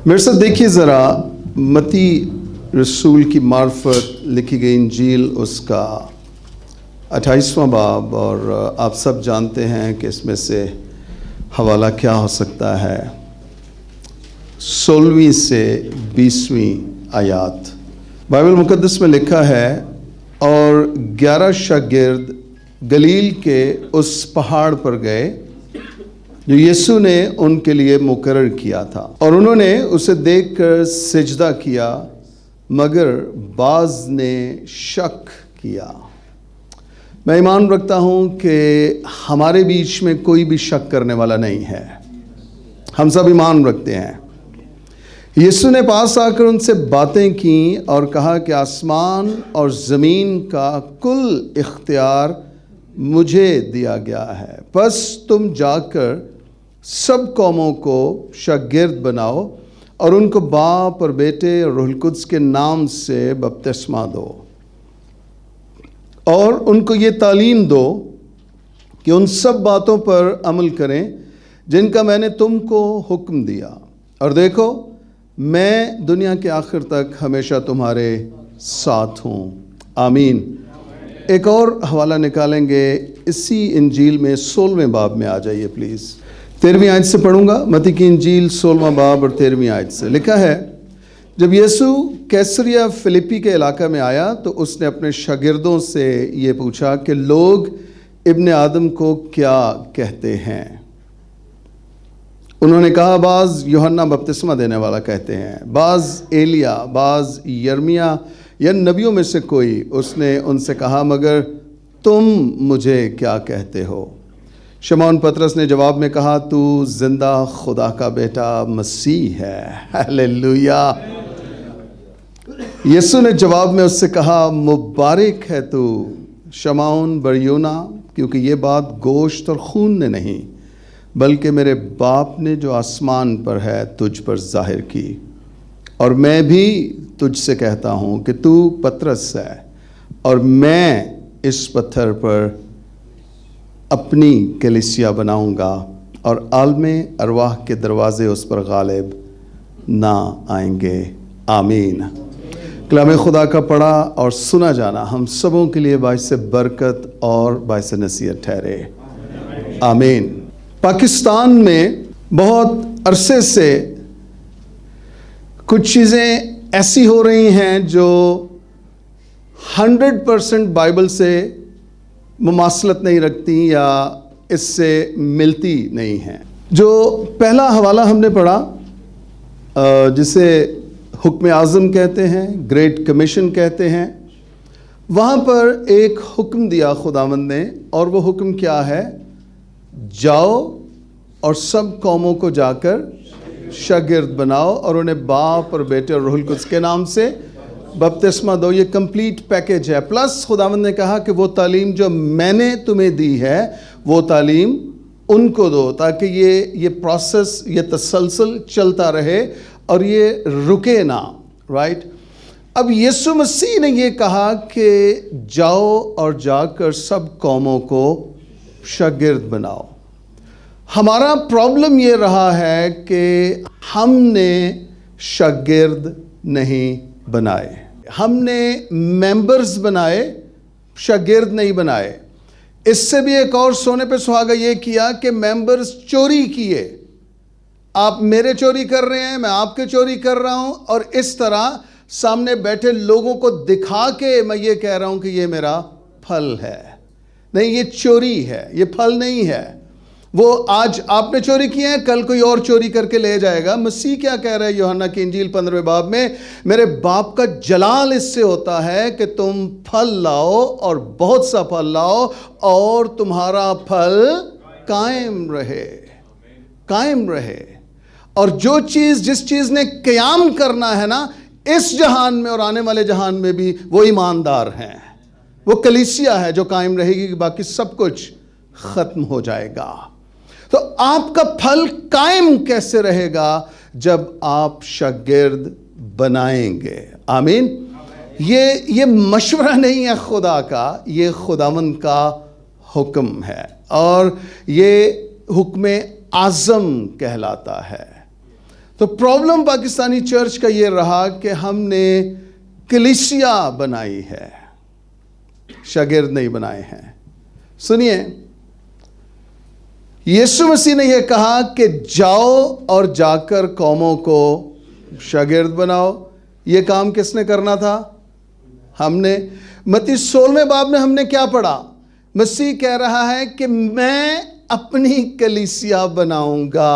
میرے ساتھ دیکھیے ذرا متی رسول کی معرفت لکھی گئی انجیل اس کا 28واں باب، اور آپ سب جانتے ہیں کہ اس میں سے حوالہ کیا ہو سکتا ہے۔ 16ویں سے 20ویں آیات بائبل مقدس میں لکھا ہے، اور 11 شاگرد گلیل کے اس پہاڑ پر گئے جو یسوع نے ان کے لیے مقرر کیا تھا، اور انہوں نے اسے دیکھ کر سجدہ کیا، مگر بعض نے شک کیا۔ میں ایمان رکھتا ہوں کہ ہمارے بیچ میں کوئی بھی شک کرنے والا نہیں ہے، ہم سب ایمان رکھتے ہیں۔ یسوع نے پاس آ کر ان سے باتیں کیں اور کہا کہ آسمان اور زمین کا کل اختیار مجھے دیا گیا ہے، پس تم جا کر سب قوموں کو شاگرد بناؤ اور ان کو باپ اور بیٹے اور روح القدس کے نام سے بپتسمہ دو، اور ان کو یہ تعلیم دو کہ ان سب باتوں پر عمل کریں جن کا میں نے تم کو حکم دیا، اور دیکھو میں دنیا کے آخر تک ہمیشہ تمہارے ساتھ ہوں۔ آمین۔ ایک اور حوالہ نکالیں گے اسی انجیل میں 16ویں باب میں، آ جائیے پلیز۔ 13ویں آیت سے پڑھوں گا، متی کی انجیل 16واں باب اور 13ویں آیت سے لکھا ہے، جب یسوع کیسریا فلپی کے علاقہ میں آیا تو اس نے اپنے شاگردوں سے یہ پوچھا کہ لوگ ابن آدم کو کیا کہتے ہیں؟ انہوں نے کہا، بعض یوحنا بپتسمہ دینے والا کہتے ہیں، بعض ایلیا، بعض یرمیا یا نبیوں میں سے کوئی۔ اس نے ان سے کہا، مگر تم مجھے کیا کہتے ہو؟ شمعون پطرس نے جواب میں کہا، تو زندہ خدا کا بیٹا مسیح ہے۔ ہیلیلویا۔ یسوع نے جواب میں اس سے کہا، مبارک ہے تو شمعون بریونا، کیونکہ یہ بات گوشت اور خون نے نہیں بلکہ میرے باپ نے جو آسمان پر ہے تجھ پر ظاہر کی۔ اور میں بھی تجھ سے کہتا ہوں کہ تو پطرس ہے، اور میں اس پتھر پر اپنی کلیسیا بناؤں گا، اور عالم ارواح کے دروازے اس پر غالب نہ آئیں گے۔ آمین۔ کلام خدا کا پڑھا اور سنا جانا ہم سبوں کے لیے باعث برکت اور باعث نصیحت ٹھہرے۔ آمین۔ پاکستان میں بہت عرصے سے کچھ چیزیں ایسی ہو رہی ہیں جو 100% بائبل سے مماثلت نہیں رکھتی یا اس سے ملتی نہیں ہیں۔ جو پہلا حوالہ ہم نے پڑھا، جسے حکم اعظم کہتے ہیں، گریٹ کمیشن کہتے ہیں، وہاں پر ایک حکم دیا خداوند نے، اور وہ حکم کیا ہے؟ جاؤ اور سب قوموں کو جا کر شاگرد بناؤ اور انہیں باپ اور بیٹے اور روح القدس کے نام سے بپتسمہ دو۔ یہ کمپلیٹ پیکج ہے۔ پلس خداوند نے کہا کہ وہ تعلیم جو میں نے تمہیں دی ہے وہ تعلیم ان کو دو، تاکہ یہ پروسیس، یہ تسلسل چلتا رہے اور یہ رکے نہ، رائٹ؟ اب یسوع مسیح نے یہ کہا کہ جاؤ اور جا کر سب قوموں کو شاگرد بناؤ۔ ہمارا پرابلم یہ رہا ہے کہ ہم نے شاگرد نہیں بنائے، ہم نے ممبرز بنائے، شاگرد نہیں بنائے۔ اس سے بھی ایک اور سونے پہ سہاگا یہ کیا کہ ممبرز چوری کیے، آپ میرے چوری کر رہے ہیں، میں آپ کے چوری کر رہا ہوں، اور اس طرح سامنے بیٹھے لوگوں کو دکھا کے میں یہ کہہ رہا ہوں کہ یہ میرا پھل ہے۔ نہیں، یہ چوری ہے، یہ پھل نہیں ہے۔ وہ آج آپ نے چوری کیے ہیں، کل کوئی اور چوری کر کے لے جائے گا۔ مسیح کیا کہہ رہا ہے یوحنا کی انجیل 15ویں باب میں؟ میرے باپ کا جلال اس سے ہوتا ہے کہ تم پھل لاؤ اور بہت سا پھل لاؤ، اور تمہارا پھل قائم رہے، قائم رہے۔ اور جو چیز، جس چیز نے قیام کرنا ہے نا، اس جہان میں اور آنے والے جہان میں بھی، وہ ایماندار ہیں، وہ کلیسیا ہے جو قائم رہے گی، باقی سب کچھ ختم ہو جائے گا۔ تو آپ کا پھل قائم کیسے رہے گا؟ جب آپ شاگرد بنائیں گے۔ آمین۔ یہ مشورہ نہیں ہے خدا کا، یہ خداوند کا حکم ہے، اور یہ حکم اعظم کہلاتا ہے۔ تو پرابلم پاکستانی چرچ کا یہ رہا کہ ہم نے کلیسیا بنائی ہے، شاگرد نہیں بنائے ہیں۔ سنیے، یسوع مسیح نے یہ کہا کہ جاؤ اور جا کر قوموں کو شاگرد بناؤ۔ یہ کام کس نے کرنا تھا؟ ہم نے۔ متی 16 باب میں ہم نے کیا پڑھا؟ مسیح کہہ رہا ہے کہ میں اپنی کلیسیا بناؤں گا،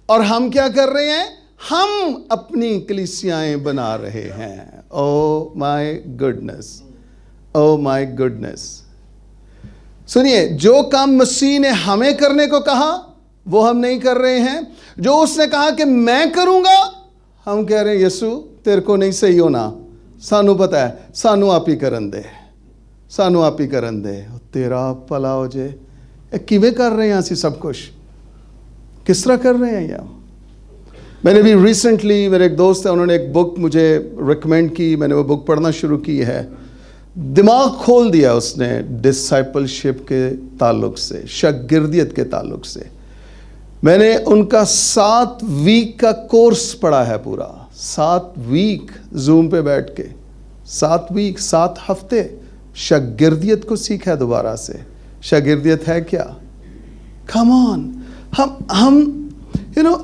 اور ہم کیا کر رہے ہیں؟ ہم اپنی کلیسیائیں بنا رہے ہیں۔ او مائی گڈنس، او مائی گڈنس۔ سنیے، جو کام مسیح نے ہمیں کرنے کو کہا وہ ہم نہیں کر رہے ہیں۔ جو اس نے کہا کہ میں کروں گا، ہم کہہ رہے ہیں یسوع تیرے کو نہیں صحیح ہونا، سانو پتہ ہے، سانو آپ ہی کرن دے، سانو آپ ہی کرن دے، تیرا بھلا ہو جائے۔ کیویں کر رہے ہیں اسی سب کچھ؟ کس طرح کر رہے ہیں یہ؟ میں نے بھی ریسنٹلی، میرے ایک دوست ہے، انہوں نے ایک بک مجھے ریکمینڈ کی، میں نے وہ بک پڑھنا شروع کی ہے۔ دماغ کھول دیا اس نے ڈسائپلشپ کے تعلق سے، شاگردیت کے تعلق سے۔ میں نے ان کا 7 ویک کا کورس پڑھا ہے، پورا 7 ویک زوم پہ بیٹھ کے، 7 ویک، 7 ہفتے شاگردیت کو سیکھا ہے دوبارہ سے۔ شاگردیت ہے کیا؟ کم آن، ہم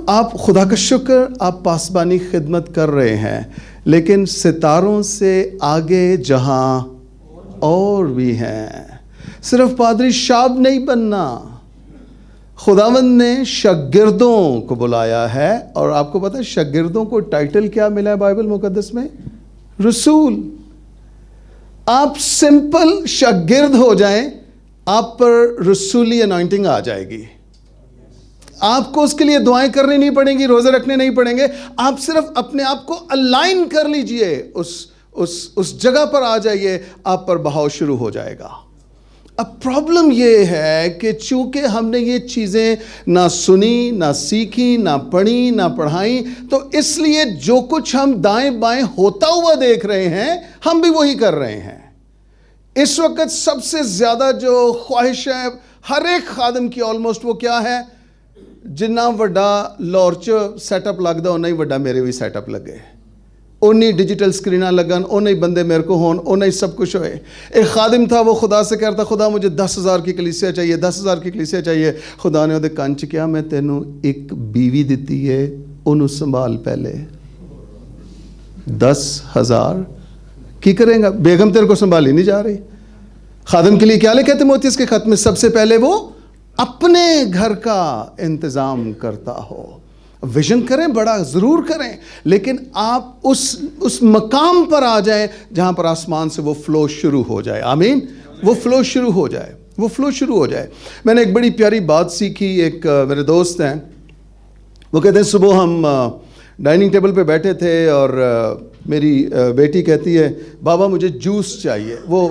آپ خدا کا شکر، آپ پاسبانی خدمت کر رہے ہیں، لیکن ستاروں سے آگے جہاں اور بھی ہیں۔ صرف پادری شاب نہیں بننا، خداوند نے شاگردوں کو بلایا ہے، اور آپ کو پتہ ہے شاگردوں کو ٹائٹل کیا ملا ہے بائبل مقدس میں؟ رسول۔ آپ سمپل شاگرد ہو جائیں، آپ پر رسولی انوائنٹنگ آ جائے گی۔ آپ کو اس کے لیے دعائیں کرنی نہیں پڑیں گی، روزے رکھنے نہیں پڑیں گے، آپ صرف اپنے آپ کو الائن کر لیجئے، اس جگہ پر آ جائیے، آپ پر بہاؤ شروع ہو جائے گا۔ اب پرابلم یہ ہے کہ چونکہ ہم نے یہ چیزیں نہ سنی، نہ سیکھی، نہ پڑھی، نہ پڑھائیں، تو اس لیے جو کچھ ہم دائیں بائیں ہوتا ہوا دیکھ رہے ہیں، ہم بھی وہی کر رہے ہیں۔ اس وقت سب سے زیادہ جو خواہش ہے ہر ایک خادم کی آلموسٹ، وہ کیا ہے؟ جنا وڈا لورچ سیٹ اپ لگتا اُنّا ہی وڈا میرے بھی سیٹ اپ لگے، اُنّی ڈیجیٹل سکریناں لگن، اُنّا ہی بندے میرے کو ہون، اُنّا ہی سب کچھ ہوئے۔ ایک خادم تھا، وہ خدا سے کہتا، خدا مجھے 10,000 کی کلیسیا چاہیے، 10,000 کی کلیسیا چاہیے۔ خدا نے وہ کنچ کیا، میں تینوں ایک بیوی دیتی ہے، انہوں سنبھال پہلے۔ 10,000 کی کریں گا؟ بیگم تیرے کو سنبھالی نہیں جا رہی۔ خادم کے لیے کیا لکھے تیموتھیوس کے خط میں؟ سب سے پہلے وہ اپنے گھر کا انتظام کرتا ہو۔ ویژن کریں، بڑا ضرور کریں، لیکن آپ اس مقام پر آ جائیں جہاں پر آسمان سے وہ فلو شروع ہو جائے۔ آمین، وہ فلو شروع ہو جائے، وہ فلو شروع ہو جائے۔ میں نے ایک بڑی پیاری بات سیکھی، ایک میرے دوست ہیں، وہ کہتے ہیں صبح ہم ڈائننگ ٹیبل پہ بیٹھے تھے، اور میری بیٹی کہتی ہے بابا مجھے جوس چاہیے۔ وہ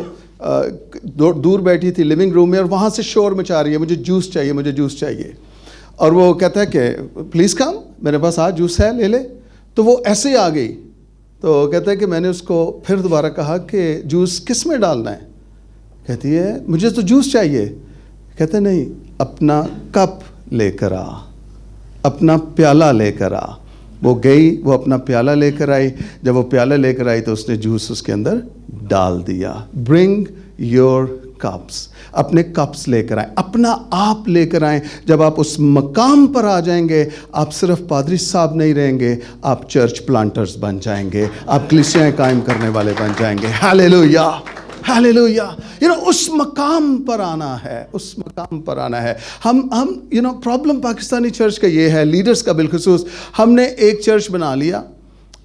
دور بیٹھی تھی لیونگ روم میں، اور وہاں سے شور مچا رہی ہے، مجھے جوس چاہیے، مجھے جوس چاہیے۔ اور وہ کہتا ہے کہ پلیز کم، میرے پاس جوس ہے، لے لے۔ تو وہ ایسے ہی آ گئی، تو کہتا ہے کہ میں نے اس کو پھر دوبارہ کہا کہ جوس کس میں ڈالنا ہے؟ کہتی ہے مجھے تو جوس چاہیے۔ کہتا ہے نہیں، اپنا کپ لے کر آ، اپنا پیالہ لے کر آ۔ وہ گئی، وہ اپنا پیالہ لے کر آئی۔ جب وہ پیالہ لے کر آئی تو اس نے جوس اس کے اندر ڈال دیا۔ برنگ یور کپس، اپنے کپس لے کر آئیں، اپنا آپ لے کر آئیں۔ جب آپ اس مقام پر آ جائیں گے، آپ صرف پادری صاحب نہیں رہیں گے، آپ چرچ پلانٹرز بن جائیں گے، آپ کلیسیاں قائم کرنے والے بن جائیں گے۔ ہاللیلویا، ہاللیلویا۔ اس مقام پر آنا ہے، اس مقام پر آنا ہے۔ ہم پرابلم پاکستانی چرچ کا یہ ہے، لیڈرز کا بالخصوص، ہم نے ایک چرچ بنا لیا،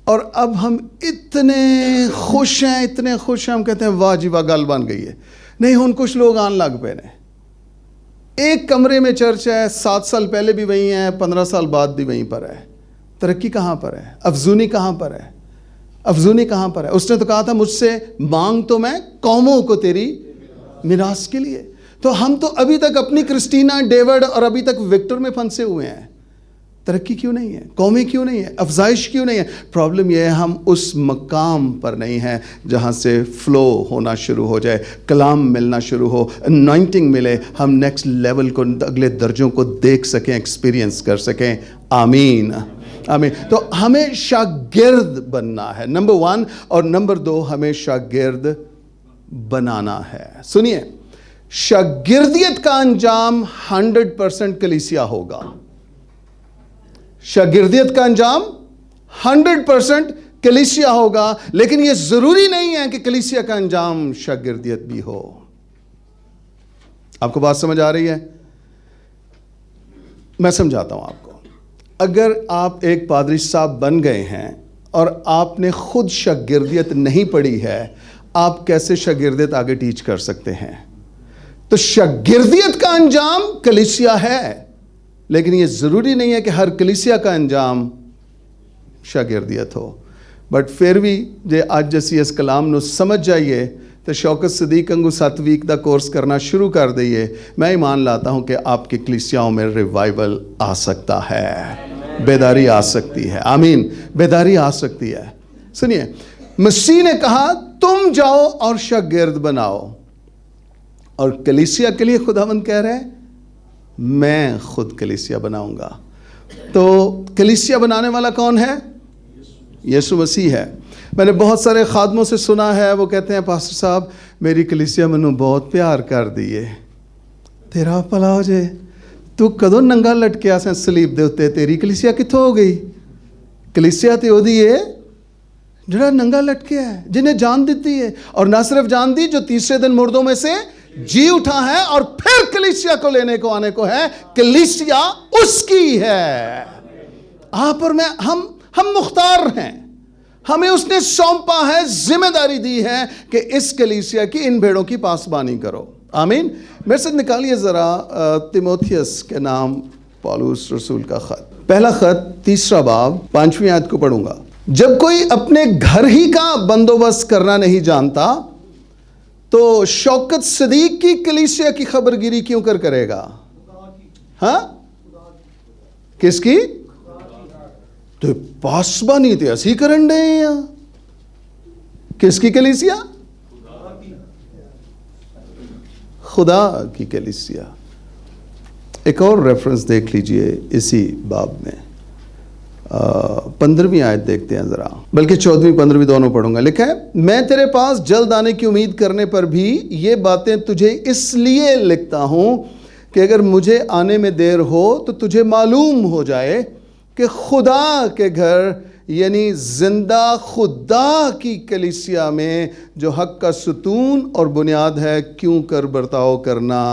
اور اب ہم اتنے خوش ہیں، اتنے خوش ہیں، ہم کہتے ہیں واہ جی واہ گل بن گئی ہے۔ نہیں، ہن کچھ لوگ آن لگ پے نے۔ ایک کمرے میں چرچ ہے، 7 سال پہلے بھی وہیں ہے، 15 سال بعد بھی وہیں پر ہے۔ ترقی کہاں پر ہے؟ افزونی کہاں پر ہے؟ افزونی کہاں پر ہے؟ اس نے تو کہا تھا مجھ سے مانگ تو میں قوموں کو تیری میراث کے لیے۔ تو ہم تو ابھی تک اپنی کرسٹینا، ڈیوڈ اور ابھی تک وکٹر میں پھنسے ہوئے ہیں۔ ترقی کیوں نہیں ہے؟ قومی کیوں نہیں ہے؟ افزائش کیوں نہیں ہے؟ پرابلم یہ ہے ہم اس مقام پر نہیں ہیں جہاں سے فلو ہونا شروع ہو جائے، کلام ملنا شروع ہو، انوائنٹنگ ملے، ہم نیکسٹ لیول کو، اگلے درجوں کو دیکھ سکیں، ایکسپیرینس کر سکیں۔ آمین آمین۔ تو ہمیں شاگرد بننا ہے، نمبر 1، اور نمبر 2 ہمیں شاگرد بنانا ہے۔ سنیے، شاگردیت کا انجام 100% کلیسیا ہوگا۔ شاگردیت کا انجام 100% کلیسیا ہوگا، لیکن یہ ضروری نہیں ہے کہ کلیسیا کا انجام شاگردیت بھی ہو۔ آپ کو بات سمجھ آ رہی ہے؟ میں سمجھاتا ہوں آپ کو۔ اگر آپ ایک پادری صاحب بن گئے ہیں اور آپ نے خود شاگردیت نہیں پڑھی ہے، آپ کیسے شاگردیت آگے ٹیچ کر سکتے ہیں؟ تو شاگردیت کا انجام کلیسیا ہے، لیکن یہ ضروری نہیں ہے کہ ہر کلیسیا کا انجام شاگردیت ہو۔ بٹ پھر بھی جے آج جیسی اس کلام نو سمجھ جائیے تو شوکت صدیق انگو 7 ویک دا کورس کرنا شروع کر دئیے۔ میں ایمان لاتا ہوں کہ آپ کی کلیسیاؤں میں ریوائیول آ سکتا ہے، بیداری آ سکتی ہے۔ آمین، بیداری آ سکتی ہے۔ سنیے، مسیح نے کہا تم جاؤ اور شاگرد بناؤ، اور کلیسیا کے لیے خداوند کہہ رہے ہیں میں خود کلیسیا بناؤں گا۔ تو کلیسیا بنانے والا کون ہے؟ یسوع مسیح ہے۔ میں نے بہت سارے خادموں سے سنا ہے، وہ کہتے ہیں پاسٹر صاحب میری کلیسیا منو بہت پیار کر دیے۔ تیرا بھلا ہو جائے، تو کدوں ننگا لٹکیا سیں سلیب دے اتے، تیری کلیسیا کتوں ہو گئی؟ کلیسیا تے اودی ہے جڑا ننگا لٹکیا ہے، جنہیں جان دیتی ہے، اور نہ صرف جان دی، جو تیسرے دن مردوں میں سے جی اٹھا ہے، اور پھر کلیسیا کو لینے کو آنے کو ہے۔ کلیسیا اس کی ہے۔ آپ اور میں، ہم مختار ہیں، ہمیں اس نے سونپا ہے، ذمہ داری دی ہے کہ اس کلیسیا کی ان بھیڑوں کی پاسبانی کرو۔ آمین۔ میرے سے نکالیے ذرا تیموتھیوس کے نام پالوس رسول کا خط، پہلا خط 3 باب 5ویں آیت کو پڑھوں گا۔ جب کوئی اپنے گھر ہی کا بندوبست کرنا نہیں جانتا تو شوکت صدیق کی کلیسیا کی خبرگیری کیوں کرے گا؟ ہاں، کس کی؟ تو پاسبانی تے اسی کرن دے ہیں۔ کس کی کلیسیا؟ خدا کی کلیسیا۔ ایک اور ریفرنس دیکھ لیجئے اسی باب میں، 15ویں آیت دیکھتے ہیں ذرا، بلکہ 14ویں 15ویں دونوں پڑھوں گا۔ لکھا ہے میں تیرے پاس جلد آنے کی امید کرنے پر بھی یہ باتیں تجھے اس لیے لکھتا ہوں کہ اگر مجھے آنے میں دیر ہو تو تجھے معلوم ہو جائے کہ خدا کے گھر یعنی زندہ خدا کی کلیسیا میں جو حق کا ستون اور بنیاد ہے کیوں کر برتاؤ کرنا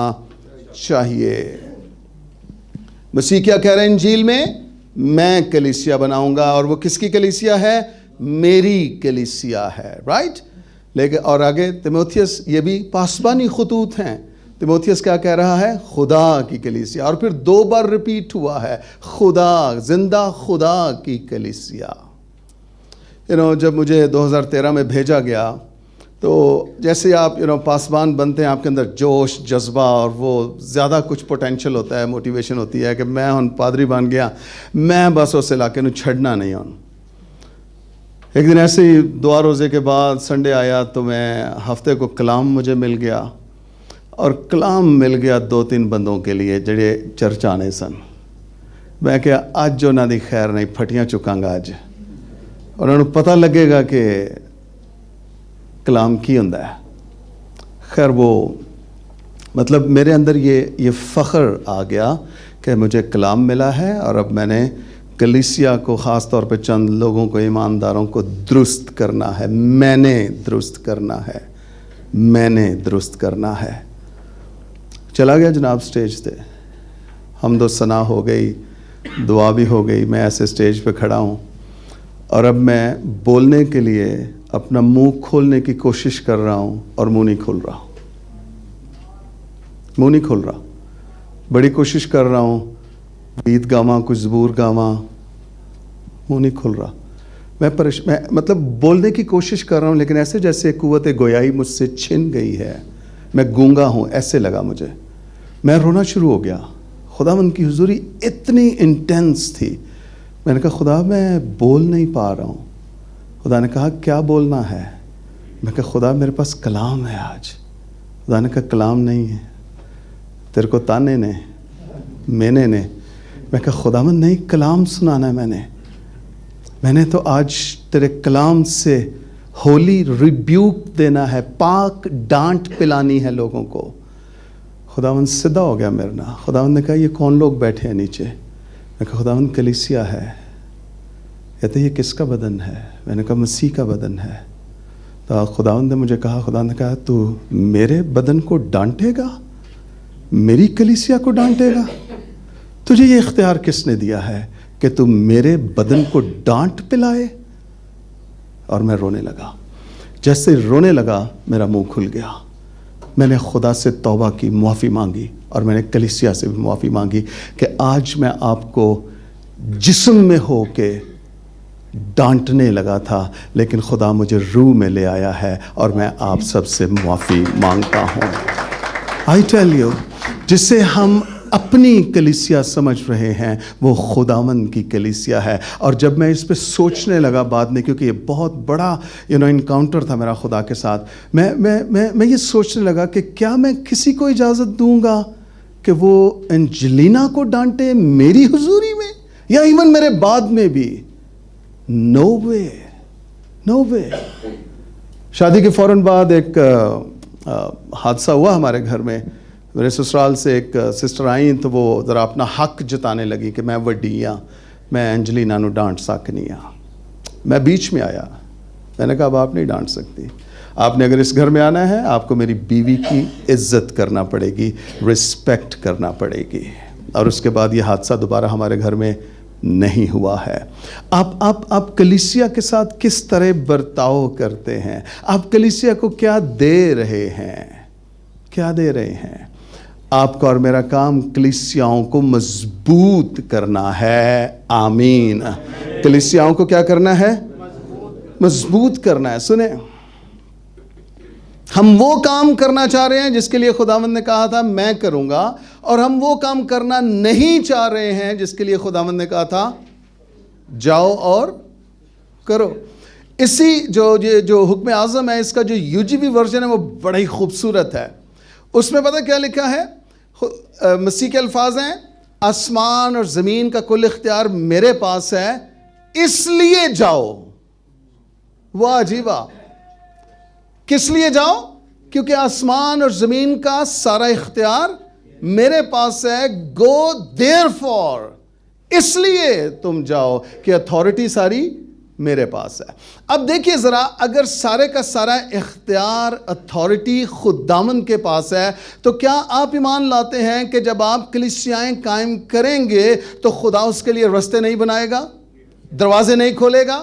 چاہیے۔ مسیح کیا کہہ رہے ہیں انجیل میں کلیسیا بناؤں گا، اور وہ کس کی کلیسیا ہے؟ میری کلیسیا ہے، رائٹ؟ لیکن اور آگے تیموتھیوس، یہ بھی پاسبانی خطوط ہیں۔ تیموتھیوس کیا کہہ رہا ہے؟ خدا کی کلیسیا، اور پھر 2 بار ریپیٹ ہوا ہے، خدا، زندہ خدا کی کلیسیا۔ جب مجھے 2013 میں بھیجا گیا تو جیسے آپ پاسبان بنتے ہیں، آپ کے اندر جوش، جذبہ اور وہ زیادہ کچھ پوٹینشل ہوتا ہے، موٹیویشن ہوتی ہے کہ میں ہن پادری بن گیا، میں بس اس علاقے نو چھڑنا نہیں ہوں۔ ایک دن ایسے ہی دعا روزے کے بعد سنڈے آیا تو میں ہفتے کو کلام مجھے مل گیا، اور کلام مل گیا 2-3 بندوں کے لیے جڑے چرچ آنے سن۔ میں کہ اج انہاں دی خیر نہیں، پھٹیاں چکاں گا اج، انہوں نے پتہ لگے گا کہ کلام کی ہوندا ہے۔ خیر وہ مطلب میرے اندر یہ فخر آ گیا کہ مجھے کلام ملا ہے، اور اب میں نے کلیسیا کو، خاص طور پہ چند لوگوں کو، ایمانداروں کو درست کرنا ہے، میں نے درست کرنا ہے، میں نے درست کرنا ہے۔ چلا گیا جناب سٹیج تے، حمد و ثنا ہو گئی، دعا بھی ہو گئی، میں ایسے سٹیج پہ کھڑا ہوں، اور اب میں بولنے کے لیے اپنا منہ کھولنے کی کوشش کر رہا ہوں، اور منہ نہیں کھل رہا، منہ نہیں کھل رہا۔ بڑی کوشش کر رہا ہوں، گیت گاواں، کچھ زبور گاواں، منہ نہیں کھل رہا۔ میں مطلب بولنے کی کوشش کر رہا ہوں، لیکن ایسے جیسے قوت گویائی مجھ سے چھن گئی ہے، میں گونگا ہوں، ایسے لگا مجھے۔ میں رونا شروع ہو گیا، خداوند کی حضوری اتنی انٹینس تھی. میں نے کہا خدا میں بول نہیں پا رہا ہوں. خدا نے کہا کیا بولنا ہے؟ میں کہا خدا میرے پاس کلام ہے آج. خدا نے کہا کلام نہیں ہے، تیرے کو تانے نے، میں نے. میں کہا خداوند نہیں، کلام سنانا ہے میں نے تو آج تیرے کلام سے ہولی ریبیوک دینا ہے، پاک ڈانٹ پلانی ہے لوگوں کو. خداوند سدھا ہو گیا میرے نا. خداوند نے کہا یہ کون لوگ بیٹھے ہیں نیچے؟ میں کہا خداوند کلیسیا ہے. کہتے یہ کس کا بدن ہے؟ میں نے کہا مسیح کا بدن ہے. تو خداوند نے مجھے کہا، خدا نے کہا تو میرے بدن کو ڈانٹے گا، میری کلیسیا کو ڈانٹے گا؟ تجھے یہ اختیار کس نے دیا ہے کہ تم میرے بدن کو ڈانٹ پلائے؟ اور میں رونے لگا. جیسے رونے لگا میرا منہ کھل گیا. میں نے خدا سے توبہ کی، معافی مانگی، اور میں نے کلیسیا سے بھی معافی مانگی کہ آج میں آپ کو جسم میں ہو کے ڈانٹنے لگا تھا، لیکن خدا مجھے روح میں لے آیا ہے اور میں آپ سب سے معافی مانگتا ہوں. I tell you، جسے ہم اپنی کلیسیا سمجھ رہے ہیں وہ خداوند کی کلیسیا ہے. اور جب میں اس پہ سوچنے لگا بعد میں، کیونکہ یہ بہت بڑا انکاؤنٹر تھا میرا خدا کے ساتھ، میں یہ سوچنے لگا کہ کیا میں کسی کو اجازت دوں گا کہ وہ انجلینا کو ڈانٹے میری حضوری میں، یا ایون میرے بعد میں بھی؟ نو وے، نو وے. شادی کے فوراً بعد ایک حادثہ ہوا ہمارے گھر میں. میرے سسرال سے ایک سسٹر آئیں تو وہ ذرا اپنا حق جتانے لگی کہ میں وڈی ہاں، میں انجلینا نو ڈانٹ سکنی ہاں. میں بیچ میں آیا. میں نے کہا اب آپ نہیں ڈانٹ سکتی. آپ نے اگر اس گھر میں آنا ہے آپ کو میری بیوی کی عزت کرنا پڑے گی، رسپیکٹ کرنا پڑے گی. اور اس کے بعد یہ حادثہ دوبارہ ہمارے گھر میں نہیں ہوا ہے. آپ کلیسیا کے ساتھ کس طرح برتاؤ کرتے ہیں؟ آپ کلیسیا کو کیا دے رہے ہیں؟ کیا دے رہے ہیں؟ آپ کا اور میرا کام کلیسیاؤں کو مضبوط کرنا ہے. آمین. کلیسیاؤں کو کیا کرنا ہے؟ مضبوط کرنا ہے. سنیں، ہم وہ کام کرنا چاہ رہے ہیں جس کے لیے خداوند نے کہا تھا میں کروں گا، اور ہم وہ کام کرنا نہیں چاہ رہے ہیں جس کے لیے خداوند نے کہا تھا جاؤ اور کرو. اسی جو حکم اعظم ہے، اس کا جو UGV ورژن ہے وہ بڑا ہی خوبصورت ہے. اس میں پتہ کیا لکھا ہے؟ مسیح کے الفاظ ہیں، آسمان اور زمین کا کل اختیار میرے پاس ہے، اس لیے جاؤ. واہ جی واہ. کس لیے جاؤ؟ کیونکہ آسمان اور زمین کا سارا اختیار میرے پاس ہے. گو دیر فور، اس لیے تم جاؤ کہ اتھارٹی ساری میرے پاس ہے. اب دیکھیے ذرا، اگر سارے کا سارا اختیار، اتھارٹی خداوند کے پاس ہے، تو کیا آپ ایمان لاتے ہیں کہ جب آپ کلیسیائیں قائم کریں گے تو خدا اس کے لیے رستے نہیں بنائے گا، دروازے نہیں کھولے گا؟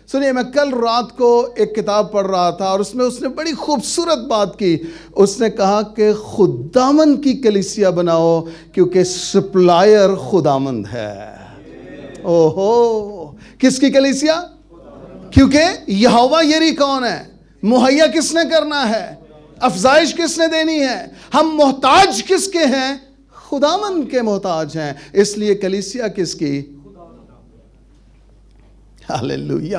سنیے، میں کل رات کو ایک کتاب پڑھ رہا تھا اور اس میں اس نے بڑی خوبصورت بات کی. اس نے کہا کہ خداوند کی کلیسیا بناؤ کیونکہ سپلائر خداوند ہے. اوہو، کس کی کلیسیا؟ کیونکہ یہوہ یری کون ہے؟ مہیا کس نے کرنا ہے؟ افزائش کس نے دینی ہے؟ ہم محتاج کس کے ہیں؟ خداوند کے محتاج ہیں. اس لیے کلیسیا کس کی؟ Hallelujah,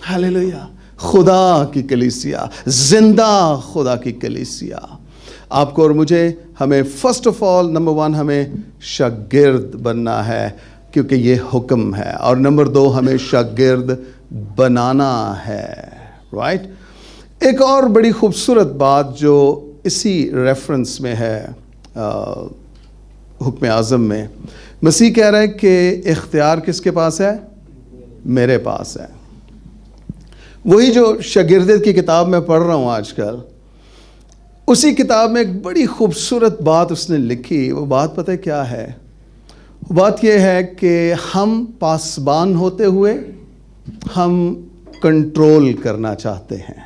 hallelujah. خدا کی کلیسیا، زندہ خدا کی کلیسیا. آپ کو اور مجھے، ہمیں فرسٹ آف آل نمبر 1 ہمیں شاگرد بننا ہے کیونکہ یہ حکم ہے، اور نمبر 2 ہمیں شاگرد بنانا ہے. رائٹ. ایک اور بڑی خوبصورت بات جو اسی ریفرنس میں ہے حکم اعظم میں، مسیح کہہ رہا ہے کہ اختیار کس کے پاس ہے؟ میرے پاس ہے. وہی جو شاگردیت کی کتاب میں پڑھ رہا ہوں آج کل، اسی کتاب میں ایک بڑی خوبصورت بات اس نے لکھی. وہ بات پتہ کیا ہے؟ بات یہ ہے کہ ہم پاسبان ہوتے ہوئے ہم کنٹرول کرنا چاہتے ہیں.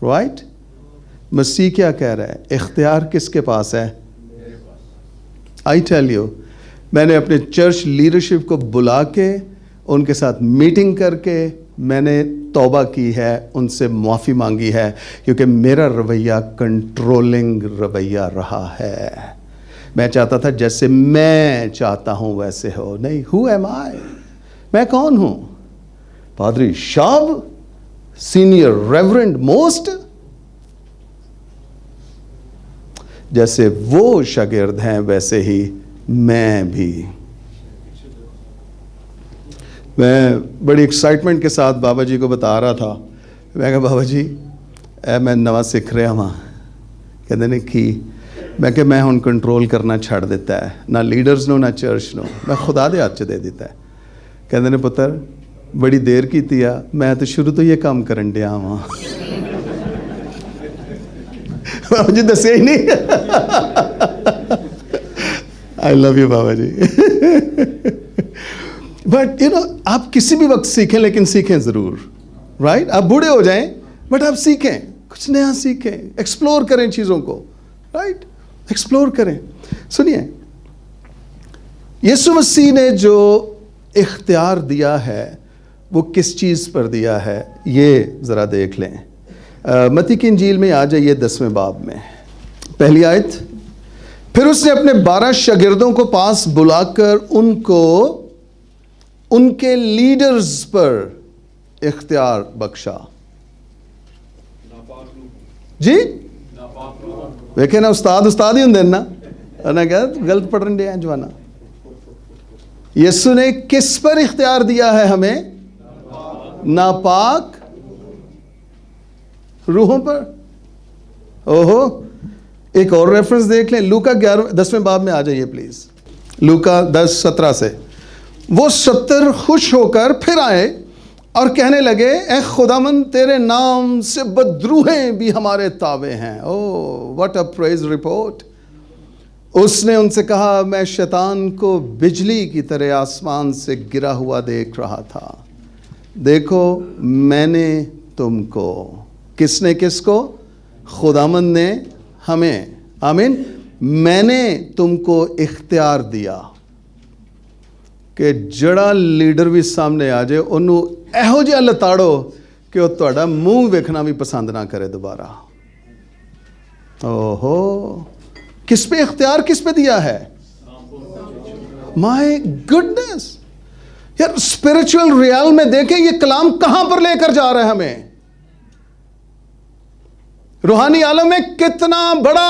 رائٹ. مسیح کیا کہہ رہا ہے؟ اختیار کس کے پاس ہے؟ آئی ٹیل یو، میں نے اپنے چرچ لیڈرشپ کو بلا کے ان کے ساتھ میٹنگ کر کے میں نے توبہ کی ہے، ان سے معافی مانگی ہے، کیونکہ میرا رویہ کنٹرولنگ رویہ رہا ہے. میں چاہتا تھا جیسے میں چاہتا ہوں ویسے ہو. نہیں, who am I, میں کون ہوں؟ پادری شاب, سینئر ریورنڈ موسٹ. جیسے وہ شاگرد ہیں ویسے ہی میں بھی. میں بڑی ایکسائٹمنٹ کے ساتھ بابا جی کو بتا رہا تھا. میں کہا بابا جی میں نواں سیکھ رہا ہاں. کہتے نے کی میں کہ میں ہن کنٹرول کرنا چھڑ دیتا ہے, نہ لیڈرز نو نہ چرچ نو, میں خدا دے ہاتھ چ دے دیتا ہے. کہتے نے پتر بڑی دیر کیتی آ, میں تو شروع تو یہ کام کرن ڈیا ہاں. بابا جی دسے ہی نہیں. آئی لو یو بابا جی. بٹ یو نو آپ کسی بھی وقت سیکھیں, لیکن سیکھیں ضرور. رائٹ, آپ بوڑھے ہو جائیں بٹ آپ سیکھیں, کچھ نیا سیکھیں, ایکسپلور کریں چیزوں کو. رائٹ, ایکسپلور کریں. سنیے, یسوع مسیح نے جو اختیار دیا ہے وہ کس چیز پر دیا ہے یہ ذرا دیکھ لیں. متی کی انجیل میں آ جائیے 10ویں باب میں, پہلی آیت. پھر اس نے اپنے 12 شاگردوں کو پاس بلا کر ان کو ان کے لیڈرز پر اختیار بخشا. جی دیکھیں نا, استاد ہی ہوں نا, غلط پڑھ رہے ہیں جوانا. یسوع نے کس پر اختیار دیا ہے ہمیں؟ ناپاک روحوں پر. اوہو, ایک اور ریفرنس دیکھ لیں, لوکا 10ویں باب میں آ جائیے پلیز. لوکا 10:17 سے. وہ 70 خوش ہو کر پھر آئے اور کہنے لگے, اے خداوند تیرے نام سے بدروہیں بھی ہمارے تابع ہیں. او واٹ اے پریز رپورٹ. اس نے ان سے کہا, میں شیطان کو بجلی کی طرح آسمان سے گرا ہوا دیکھ رہا تھا. دیکھو میں نے تم کو. کس نے کس کو؟ خداوند نے ہمیں. آمین. میں نے تم کو اختیار دیا کہ جڑا لیڈر بھی سامنے آ جائے انہوں ایہو جہا لتاڑو کہ وہ تہاڈا منہ ویکھنا بھی پسند نہ کرے دوبارہ. اوہو, کس پہ اختیار کس پہ دیا ہے؟ مائی گڈنس یار, اسپرچل ریال میں دیکھیں یہ کلام کہاں پر لے کر جا رہا ہے ہمیں. روحانی عالم میں کتنا بڑا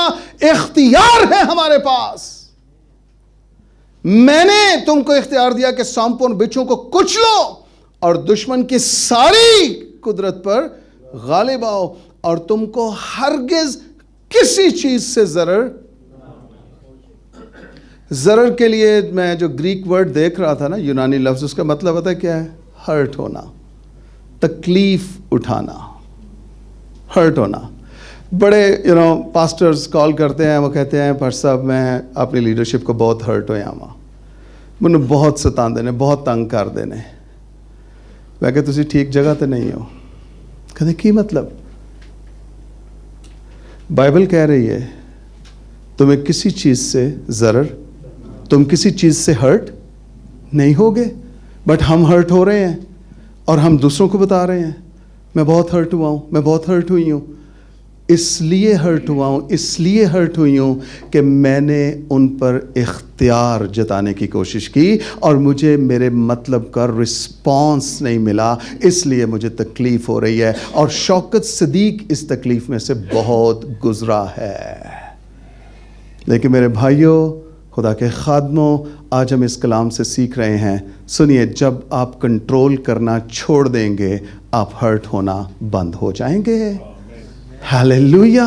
اختیار ہے ہمارے پاس. میں نے تم کو اختیار دیا کہ سانپوں اور بچھوں کو کچلو اور دشمن کی ساری قدرت پر غالب آؤ, اور تم کو ہرگز کسی چیز سے ضرر کے لیے میں جو گریک ورڈ دیکھ رہا تھا نا, یونانی لفظ, اس کا مطلب ہوتا ہے کیا ہے؟ ہرٹ ہونا, تکلیف اٹھانا, ہرٹ ہونا. بڑے پاسٹرز کال کرتے ہیں, وہ کہتے ہیں پاسٹر صاحب میں اپنی لیڈرشپ کو بہت ہرٹ ہویا ہاں, مجھے بہت ستاندے نے, بہت تنگ کر دے نے. میں کہ تسی ٹھیک جگہ تے نہیں ہو. کہتے کی مطلب؟ بائبل کہہ رہی ہے تمہیں کسی چیز سے ضرر, تم کسی چیز سے ہرٹ نہیں ہوگے. بٹ ہم ہرٹ ہو رہے ہیں اور ہم دوسروں کو بتا رہے ہیں میں بہت ہرٹ ہوا ہوں, میں بہت ہرٹ ہوئی ہوں. اس لیے ہرٹ ہوا ہوں, اس لیے ہرٹ ہوئی ہوں کہ میں نے ان پر اختیار جتانے کی کوشش کی اور مجھے میرے مطلب کا رسپانس نہیں ملا, اس لیے مجھے تکلیف ہو رہی ہے. اور شوکت صدیق اس تکلیف میں سے بہت گزرا ہے. لیکن میرے بھائیوں, خدا کے خادموں, آج ہم اس کلام سے سیکھ رہے ہیں. سنیے, جب آپ کنٹرول کرنا چھوڑ دیں گے آپ ہرٹ ہونا بند ہو جائیں گے. Hallelujah,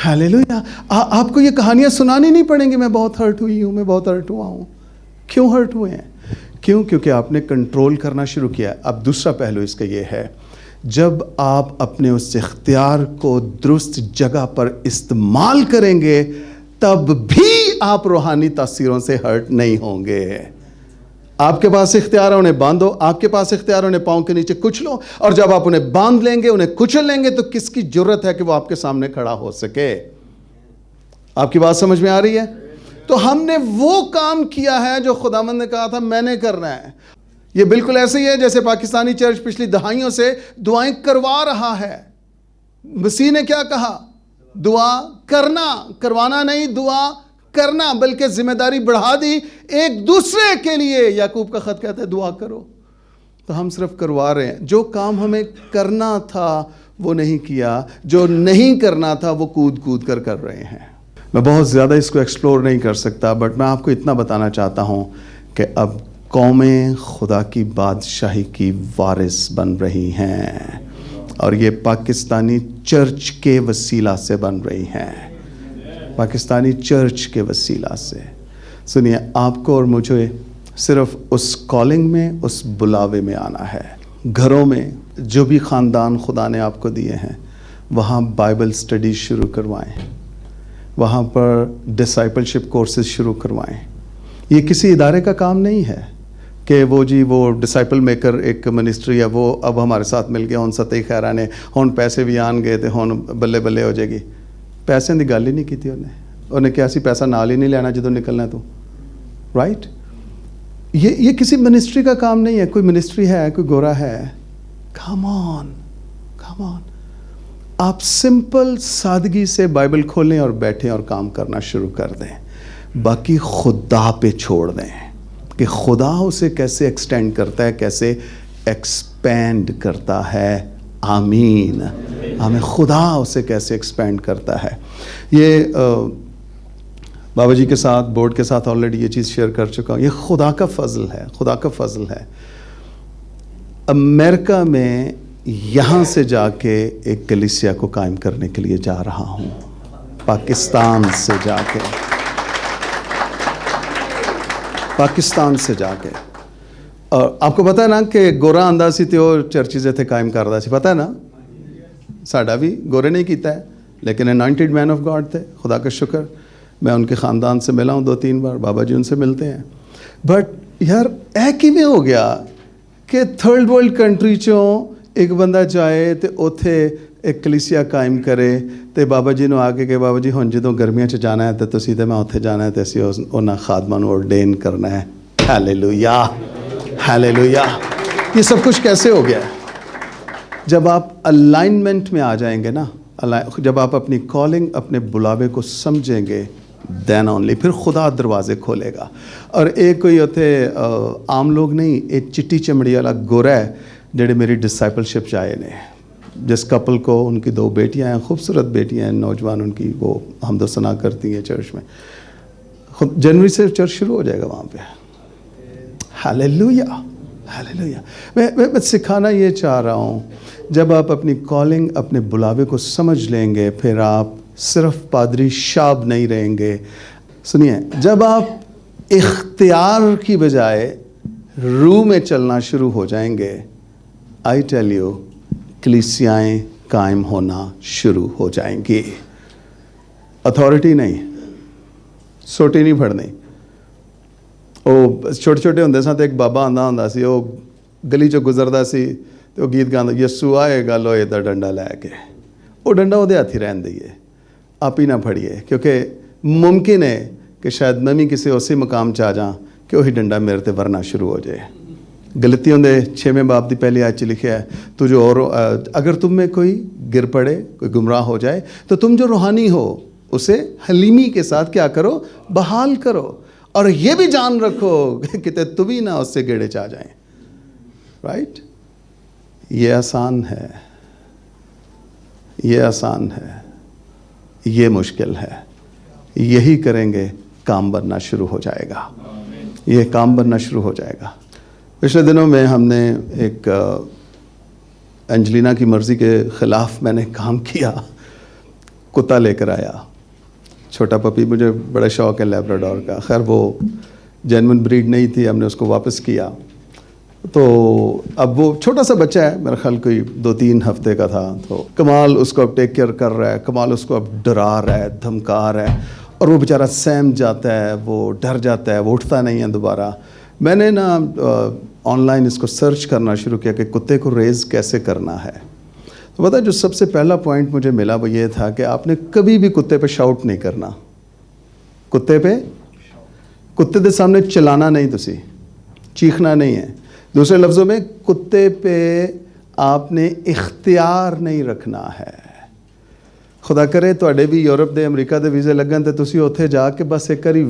hallelujah. آپ کو یہ کہانیاں سنانی نہیں پڑیں گی, میں بہت ہرٹ ہوئی ہوں, میں بہت ہرٹ ہوا ہوں. کیوں ہرٹ ہوئے ہیں؟ کیونکہ آپ نے کنٹرول کرنا شروع کیا. اب دوسرا پہلو اس کا یہ ہے, جب آپ اپنے اس اختیار کو درست جگہ پر استعمال کریں گے تب بھی آپ روحانی تاثیروں سے ہرٹ نہیں ہوں گے. آپ کے پاس اختیار ہے, انہیں باندھو. آپ کے پاس اختیار ہے, انہیں پاؤں کے نیچے کچلو. اور جب آپ انہیں باندھ لیں گے, انہیں کچل لیں گے, تو کس کی جرت ہے کہ وہ آپ کے سامنے کھڑا ہو سکے؟ آپ کی بات سمجھ میں آ رہی ہے؟ تو ہم نے وہ کام کیا ہے جو خداوند نے کہا تھا میں نے کرنا ہے. یہ بالکل ایسے ہی ہے جیسے پاکستانی چرچ پچھلی دہائیوں سے دعائیں کروا رہا ہے. مسیح نے کیا کہا؟ دعا کرنا, کروانا نہیں, دعا کرنا بلکہ ذمہ داری بڑھا دی ایک دوسرے کے لیے. یعقوب کا خط کہتا ہے دعا کرو. تو ہم صرف کروا رہے ہیں. جو کام ہمیں کرنا تھا وہ نہیں کیا, جو نہیں کرنا تھا وہ کود کود کر رہے ہیں. میں بہت زیادہ اس کو ایکسپلور نہیں کر سکتا, بٹ میں آپ کو اتنا بتانا چاہتا ہوں کہ اب قومیں خدا کی بادشاہی کی وارث بن رہی ہیں, اور یہ پاکستانی چرچ کے وسیلہ سے بن رہی ہیں. پاکستانی چرچ کے وسیلہ سے. سنیے, آپ کو اور مجھے صرف اس کالنگ میں, اس بلاوے میں آنا ہے. گھروں میں جو بھی خاندان خدا نے آپ کو دیے ہیں وہاں بائبل سٹڈی شروع کروائیں, وہاں پر ڈسائپلشپ کورسز شروع کروائیں. یہ کسی ادارے کا کام نہیں ہے کہ وہ ڈسائپل میکر ایک منسٹری ہے, وہ اب ہمارے ساتھ مل گیا, ہن ستے خیرہ نے ہن پیسے بھی آن گئے تو ہن بلے بلے ہو جائے گی. پیسے دی گل ہی نہیں کی انہیں کیا سی پیسہ نال ہی نہیں لینا جدوں نکلنا ہے تو, رائٹ. یہ کسی منسٹری کا کام نہیں ہے. کوئی منسٹری ہے, کوئی گورا ہے, کم آن. آپ سمپل سادگی سے بائبل کھولیں اور بیٹھیں اور کام کرنا شروع کر دیں. باقی خدا پہ چھوڑ دیں کہ خدا اسے کیسے ایکسٹینڈ کرتا ہے, کیسے ایکسپینڈ کرتا ہے. آمین. ہمیں خدا اسے کیسے ایکسپینڈ کرتا ہے. یہ بابا جی کے ساتھ, بورڈ کے ساتھ آلریڈی یہ چیز شیئر کر چکا ہوں. یہ خدا کا فضل ہے, خدا کا فضل ہے. امریکہ میں یہاں سے جا کے ایک کلیسیا کو قائم کرنے کے لیے جا رہا ہوں, پاکستان سے جا کے. اور آپ کو پتہ ہے نا کہ گورا آندا سی تے وہ چرچز اتنے قائم کردا سی, پتہ ہے نا. ساڈا بھی گورے نہیں کیتا ہے, لیکن انوائنٹڈ مین آف گاڈ تھے, خدا کا شکر. میں ان کے خاندان سے ملا ہوں 2-3 بار, بابا جی ان سے ملتے ہیں. بٹ یار اے کیویں ہو گیا کہ تھرڈ ورلڈ کنٹری چوں ایک بندہ جائے تے اوتھے ایک کلیسیا قائم کرے تے بابا جی نو آ کے بابا جی ہن جدوں گرمیاں چ جانا ہے تے تسی تے میں اوتھے جانا ہے تے اسی انہاں خادماں نو ordain کرنا ہے. Hallelujah, hallelujah. یہ سب کچھ کیسے ہو گیا ہے؟ جب آپ الائنمنٹ میں آ جائیں گے نا, جب آپ اپنی کالنگ, اپنے بلاوے کو سمجھیں گے, دین اونلی پھر خدا دروازے کھولے گا. اور ایک کوئی اتنے عام لوگ نہیں, ایک چٹی چمڑی والا گورا ہے جڑے میری ڈسائپلشپ چ آئے نے. جس کپل کو ان کی 2 بیٹیاں ہیں, خوبصورت بیٹیاں ہیں, نوجوان ان کی, وہ حمد و ثنا کرتی ہیں چرچ میں. جنوری سے چرچ شروع ہو جائے گا وہاں پہ. Hallelujah, hallelujah. میں سکھانا یہ چاہ رہا ہوں, جب آپ اپنی کالنگ, اپنے بلاوے کو سمجھ لیں گے, پھر آپ صرف پادری شاب نہیں رہیں گے. سنیے, جب آپ اختیار کی بجائے روح میں چلنا شروع ہو جائیں گے, آئی ٹیل یو, کلیسیائیں قائم ہونا شروع ہو جائیں گی. اتھارٹی نہیں, سوٹی نہیں پھڑنی. وہ چھوٹے چھوٹے ہوندے سن تے ایک بابا آندا ہوندا سی, وہ گلی چوں گزردا سی تے وہ گیت گاਉਂدا, یسوع آئے گا لوہے دا ڈنڈا لے کے. وہ ڈنڈا وہ ہاتھ ہی رہن دئیے, آپ ہی نہ پھڑیے, کیونکہ ممکن ہے کہ شاید میں بھی کسی اسی مقام چ آ جاں کہ وہی ڈنڈا میرے تے ورنا شروع ہو جائے. غلطیوں دے 6ویں باب دی پہلی آیت چ لکھیا ہے, تو جو اور اگر تم میں کوئی گر پڑے, کوئی گمراہ ہو جائے, تو تم جو روحانی ہو اسے حلیمی کے ساتھ کیا کرو, بحال کرو. اور یہ بھی جان رکھو کہ کتے تم ہی نہ اس سے گیڑے چ آ جائیں. رائٹ. یہ آسان ہے, یہ آسان ہے, یہ مشکل ہے. یہی کریں گے, کام بننا شروع ہو جائے گا. یہ کام بننا شروع ہو جائے گا. پچھلے دنوں میں ہم نے ایک انجلینا کی مرضی کے خلاف میں نے کام کیا, کتا لے کر آیا, چھوٹا پپی. مجھے بڑا شوق ہے لیبراڈور کا. خیر وہ جینون بریڈ نہیں تھی, ہم نے اس کو واپس کیا. تو اب وہ چھوٹا سا بچہ ہے, میرا خیال کوئی 2-3 ہفتے کا تھا. تو کمال اس کو اب ٹیک کیئر کر رہا ہے, کمال اس کو اب ڈرا رہا ہے, دھمکا رہا ہے, اور وہ بیچارہ سہم جاتا ہے, وہ ڈر جاتا ہے, وہ اٹھتا نہیں ہے دوبارہ. میں نے نا آن لائن اس کو سرچ کرنا شروع کیا کہ کتے کو ریز کیسے کرنا ہے. تو پتہ ہے جو سب سے پہلا پوائنٹ مجھے ملا وہ یہ تھا کہ آپ نے کبھی بھی کتے پہ شاؤٹ نہیں کرنا. کتے دے سامنے چلانا نہیں, تسی چیخنا نہیں ہے. دوسرے لفظوں میں کتے پہ آپ نے اختیار نہیں رکھنا ہے. ਖੁਦਾ ਕਰੇ ਤੁਹਾਡੇ ਵੀ ਯੂਰਪ ਦੇ ਅਮਰੀਕਾ ਦੇ ਵੀਜ਼ੇ ਲੱਗਣ ਤੇ ਤੁਸੀਂ ਉੱਥੇ ਜਾ ਕੇ ਬਸ ਇੱਕ ਵਾਰੀ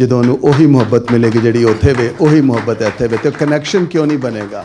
ਜਦੋਂ ਉਹਨੂੰ ਉਹੀ ਮੁਹੱਬਤ ਮਿਲੇਗੀ ਜਿਹੜੀ ਉੱਥੇ ਵੇ, ਉਹੀ ਮੁਹੱਬਤ ਇੱਥੇ ਵੇ, ਤੇ ਕਨੈਕਸ਼ਨ ਕਿਉਂ ਨਹੀਂ ਬਣੇਗਾ,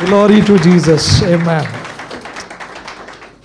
Glory to Jesus. Amen.